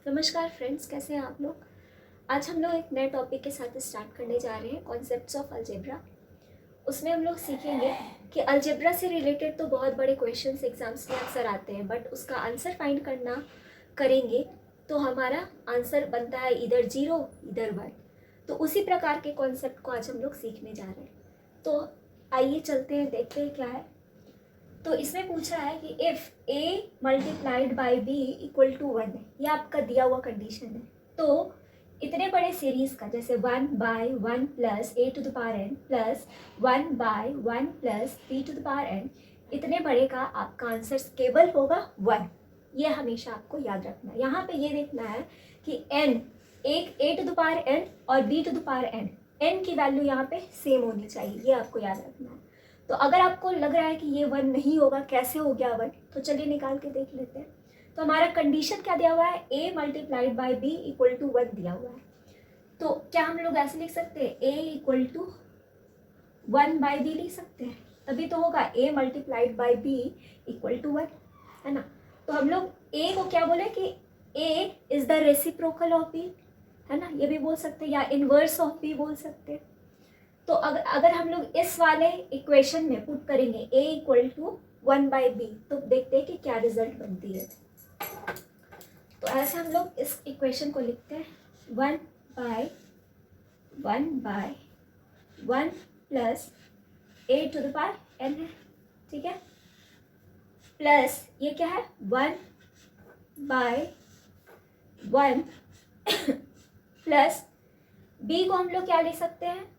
नमस्कार फ्रेंड्स, कैसे हैं आप लोग। आज हम लोग एक नए टॉपिक के साथ स्टार्ट करने जा रहे हैं, कॉन्सेप्ट्स ऑफ अलजेब्रा। उसमें हम लोग सीखेंगे कि अलजेब्रा से रिलेटेड तो बहुत बड़े क्वेश्चंस एग्जाम्स में अक्सर आते हैं, बट उसका आंसर फाइंड करना करेंगे तो हमारा आंसर बनता है इधर 0 इधर 1। तो उसी प्रकार के कॉन्सेप्ट को आज हम लोग सीखने जा रहे हैं। तो आइए चलते हैं, देखते हैं क्या है। तो इसमें पूछा है कि if a multiplied by b equal to 1 है, ये आपका दिया हुआ कंडीशन है। तो इतने बड़े सीरीज़ का, जैसे 1 by 1 plus a to the power n plus 1 by 1 plus b to the power n, इतने बड़े का आपका आंसर केवल होगा 1। ये हमेशा आपको याद रखना है। यहाँ पे ये देखना है कि n, एक a to the power n और b to the power n की वैल्यू यहाँ पे सेम होनी चाहिए, ये आपको याद रखना है। तो अगर आपको लग रहा है कि ये 1 नहीं होगा, कैसे हो गया 1, तो चलिए निकाल के देख लेते हैं। तो हमारा कंडीशन क्या दिया हुआ है, a multiplied by b equal to 1 दिया हुआ है। तो क्या हम लोग ऐसे लिख सकते हैं, a equal to 1 by b लिख सकते हैं, तभी तो होगा a multiplied by b equal to 1, है ना। तो हम लोग a को क्या बोले कि a is the reciprocal of b, है ना, ये भी बोल सकते हैं, या इनवर्स ऑफ b बोल सकते हैं। तो अगर हम लोग इस वाले इक्वेशन में पुट करेंगे a equal to 1 by b, तो देखते हैं कि क्या रिजल्ट बनती है। तो ऐसे हम लोग इस इक्वेशन को लिखते हैं, 1 by 1 plus a to the power n है, ठीक है, प्लस ये क्या है 1 बाई 1 प्लस b को हम लोग क्या लिख सकते हैं,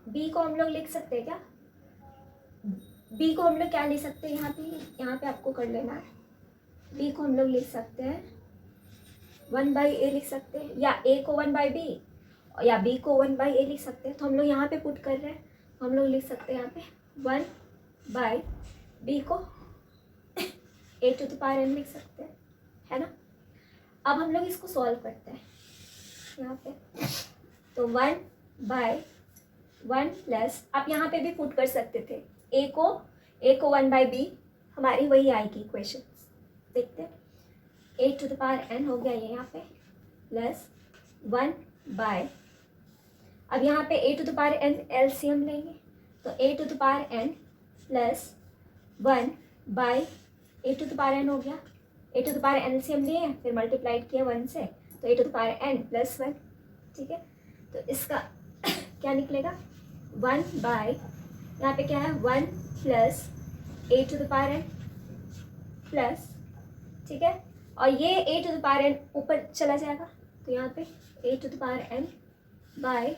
बी को हम लोग लिख सकते हैं क्या, बी को हम लोग क्या लिख सकते हैं, यहाँ पे आपको कर लेना है। बी को हम लोग लिख सकते हैं 1 बाई ए लिख सकते हैं, या ए को 1 बाई बी, या बी को 1 बाई ए लिख सकते हैं। तो हम लोग यहाँ पे पुट कर रहे हैं, हम लोग लिख सकते हैं यहाँ पे 1 बाई बी को ए टू द पावर n लिख सकते हैं, है ना। अब हम लोग इसको सॉल्व करते हैं यहाँ पे। तो 1 बाय 1 प्लस, आप यहाँ पे भी पुट कर सकते थे, a को 1 बाई बी, हमारी वही आएगी इक्वेशन। देखते हैं, a to the power n हो गया ये यहाँ पे, प्लस 1 बाय, अब यहाँ पे a to the power n LCM लेंगे, तो a to the power n plus 1 by a to the power n हो गया। a to the power n LCM लिए, फिर मल्टीप्लाइड किया 1 से, तो a to the power n plus 1, ठीक है। तो इसका क्या निकलेगा, 1 बाय, यहाँ पे क्या है 1 plus a to the power n plus, ठीक है, और ये a to the power n ऊपर चला जाएगा, तो यहाँ पे a to the power n by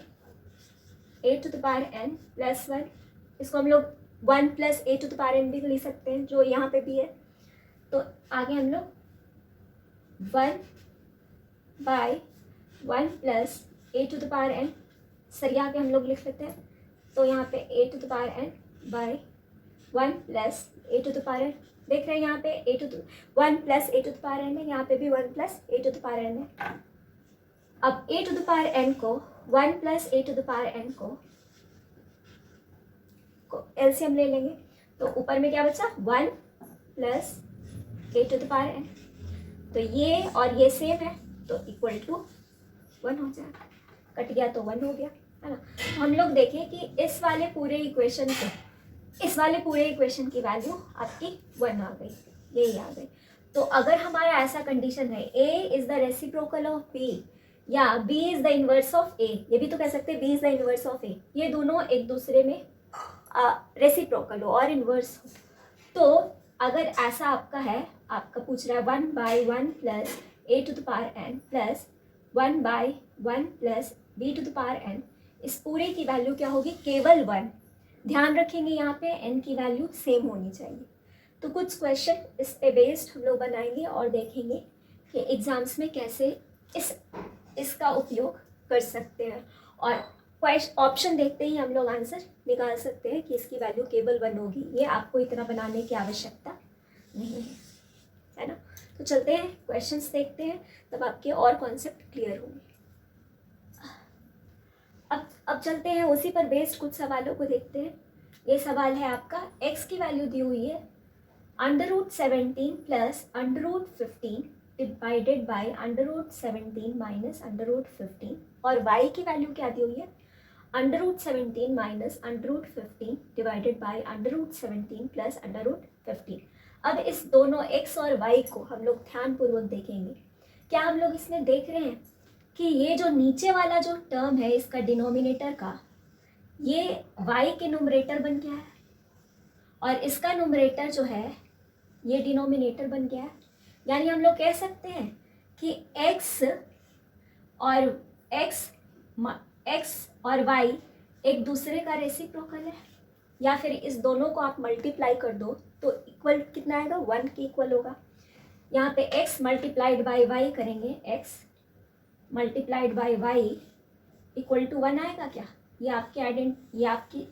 a to the power n plus 1, इसको हम लोग 1 plus a to the power n भी लिख सकते हैं, जो यहाँ पे भी है। तो आगे हम लोग 1 by 1 plus a to the power n सरिया के हम लोग लिख लेते हैं, तो यहाँ पे a to the power n by 1 plus a to the power n, देख रहे हैं यहाँ पे 1 plus a to the power n है, यहाँ पे भी 1 plus a to the power n है। अब a to the power n को 1 plus a to the power n को एलसीएम ले लेंगे, तो ऊपर में क्या बचा 1 plus a to the power n, तो ये और ये सेम है, तो इक्वल टू 1 हो जाएगा, कट गया तो 1 हो गया, है ना। तो हम लोग देखें कि इस वाले पूरे इक्वेशन की वैल्यू आपकी 1 आ गई, यही आ गई। तो अगर हमारा ऐसा कंडीशन है, a is the reciprocal of b, या b is the inverse of a, ये भी तो कह सकते हैं b is the inverse of a, ये दोनों एक दूसरे में रेसिप्रोकल हो और इनवर्स हो, तो अगर ऐसा आपका है, आपका पूछ रहा है 1 by 1 plus a to the power n plus 1 by 1 plus b to the power n, इस पूरे की वैल्यू क्या होगी, केवल 1। ध्यान रखेंगे यहाँ पे n की वैल्यू सेम होनी चाहिए। तो कुछ क्वेश्चन इस पे बेस्ड हम लोग बनाएंगे और देखेंगे कि एग्जाम्स में कैसे इसका उपयोग कर सकते हैं, और ऑप्शन देखते ही हम लोग आंसर निकाल सकते हैं कि इसकी वैल्यू केवल 1 होगी। ये आपको इतना बनाने की आवश्यकता नहीं है ना। तो चलते हैं क्वेश्चंस देखते हैं, तब आपके और कॉन्सेप्ट क्लियर होंगे। अब चलते हैं उसी पर बेस्ड कुछ सवालों को देखते हैं। ये सवाल है आपका, x की वैल्यू दी हुई है √17 प्लस √15 डिवाइडेड बाई √17 माइनस √15 और y की वैल्यू क्या दी हुई है √17 माइनस √15 डिवाइडेड बाई √17 प्लस √15। अब इस दोनों x और y को हम लोग ध्यानपूर्वक देखेंगे। क्या हम लोग इसमें देख रहे हैं कि ये जो नीचे वाला जो टर्म है इसका डिनोमिनेटर का, ये y के न्यूमरेटर बन गया है और इसका न्यूमरेटर जो है ये डिनोमिनेटर बन गया है। यानी हम लोग कह सकते हैं कि x और y एक दूसरे का रेसिप्रोकल है, या फिर इस दोनों को आप मल्टीप्लाई कर दो तो इक्वल कितना आएगा 1 के इक्वल होगा। यहाँ पे x मल्टीप्लाइड बाई y करेंगे, x multiplied by y equal to 1 आएगा क्या? ये आपकी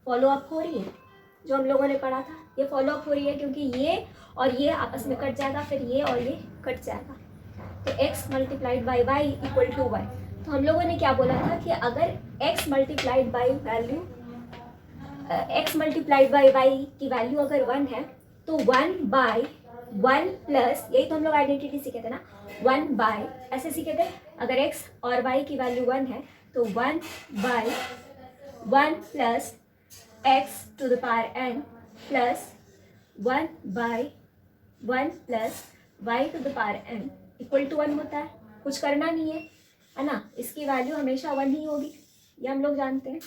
फॉलो अप हो रही है जो हम लोगों ने पढ़ा था, ये फॉलो अप हो रही है क्योंकि ये और ये आपस में कट जाएगा, फिर ये और ये कट जाएगा। तो x multiplied by y equal to 1। तो हम लोगों ने क्या बोला था कि अगर x मल्टीप्लाइड बाई y की वैल्यू अगर 1 है तो 1/1 प्लस, यही तो हम लोग आइडेंटिटी सीखे थे ना, 1/, ऐसे सीखे थे, अगर x और y की वैल्यू 1 है तो 1/1 plus x to the power n plus 1/1 plus y to the power n equal to 1 होता है। कुछ करना नहीं है ना, इसकी वैल्यू हमेशा 1 ही होगी, ये हम लोग जानते हैं।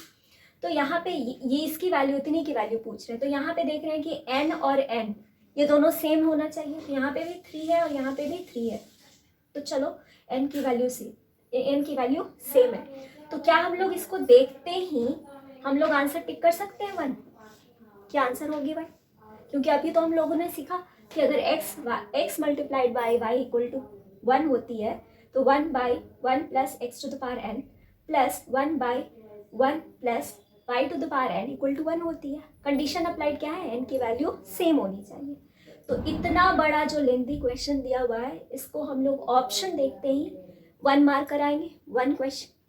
तो यहाँ पे ये इसकी वैल्यू, इतनी की वैल्यू पूछ रहे हैं, तो यहाँ पे देख रहे हैं कि n और n ये दोनों सेम होना चाहिए। तो यहाँ पे भी 3 है और यहाँ पे भी 3 है, तो चलो n की वैल्यू सेम है। तो क्या हम लोग इसको देखते ही हम लोग आंसर टिक कर सकते हैं 1? क्या आंसर होगी भाई? क्योंकि अभी तो हम लोगों ने सीखा कि अगर x multiplied by y equal to 1 होती है तो 1/1 plus x to the power n plus 1/1 plus y to the power n equal to 1 होती है। कंडीशन अप्लाइड क्या है? n की वैल्यू सेम होनी चाहिए। तो इतना बड़ा जो लेंथी क्वेश्चन दिया हुआ है, इसको हम लोग ऑप्शन देखते ही 1 मार्क कराएंगे,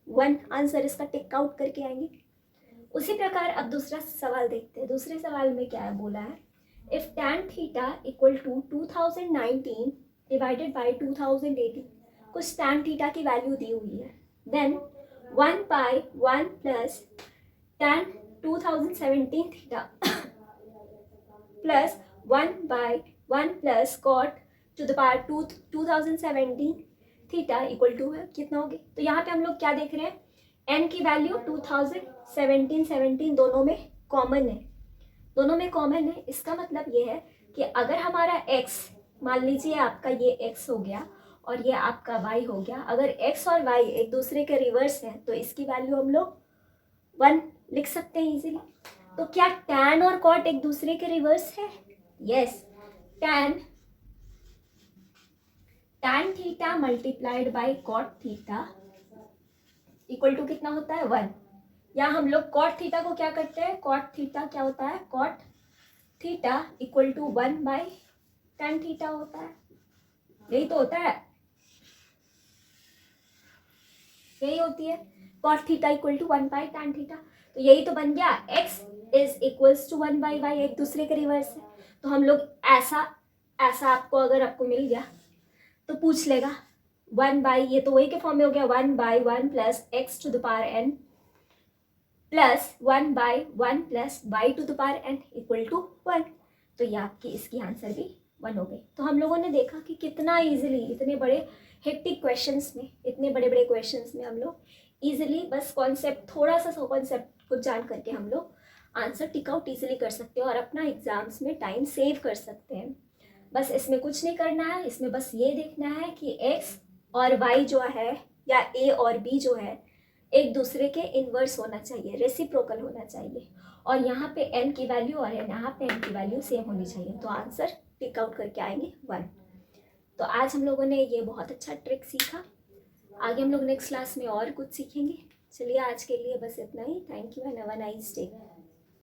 1 आंसर इसका टिक आउट करके आएंगे। उसी प्रकार अब दूसरा सवाल देखते हैं। दूसरे सवाल में क्या है बोला है, if tan theta equal to 2019 divided by 2018, कुछ tan थीटा की वैल्यू दी हुई है, then 1/1 plus tan 2017 theta plus 1/1 plus cot to the power 2017 theta equal to है कितना होगी? तो यहाँ पे हम लोग क्या देख रहे हैं, n की वैल्यू 2017 दोनों में कॉमन है। इसका मतलब ये है कि अगर हमारा x, मान लीजिए आपका ये x हो गया और ये आपका y हो गया, अगर x और y एक दूसरे के रिवर्स हैं तो इसकी वैल्यू हम लोग 1 लिख सकते हैं इजीली। तो क्या tan और cot एक दूसरे के रिवर्स है? Yes, tan theta multiplied by cot theta equal to कितना होता है? 1। या हम लोग cot थीटा को क्या करते हैं, cot थीटा क्या होता है, cot theta equal to 1/tan theta होता है। यही तो होता है, यही होती है cot theta equal to 1/tan theta. तो यही तो बन गया, x is equals to 1/y, एक दूसरे के रिवर्स है। तो हम लोग ऐसा अगर आपको मिल गया तो पूछ लेगा 1/, ये तो वही के फॉर्म में हो गया, 1/1 plus x to the power n plus 1/1 plus y to the power n equal to 1। तो ये आपकी इसकी आंसर भी 1 हो गई। तो हम लोगों ने देखा कि कितना इजीली इतने बड़े हेक्टिक क्वेश्चंस में, इतने बड़े बड़े क्वेश्चंस में हम लोग इजीली बस कॉन्सेप्ट, थोड़ा सा कॉन्सेप्ट को जान करके हम लोग आंसर टिक आउट ईजिली कर सकते हैं और अपना एग्जाम्स में टाइम सेव कर सकते हैं। बस इसमें कुछ नहीं करना है, इसमें बस ये देखना है कि x और y जो है या a और b जो है एक दूसरे के इन्वर्स होना चाहिए, रेसिप्रोकल होना चाहिए, और यहाँ पे n की वैल्यू और यहाँ पे n की वैल्यू सेम होनी चाहिए। तो आंसर टिक आउट करके आएंगे 1। तो आज हम लोगों ने ये बहुत अच्छा ट्रिक सीखा। आगे हम लोग नेक्स्ट क्लास में और कुछ सीखेंगे। चलिए आज के लिए बस इतना ही। Thank you and have a nice day.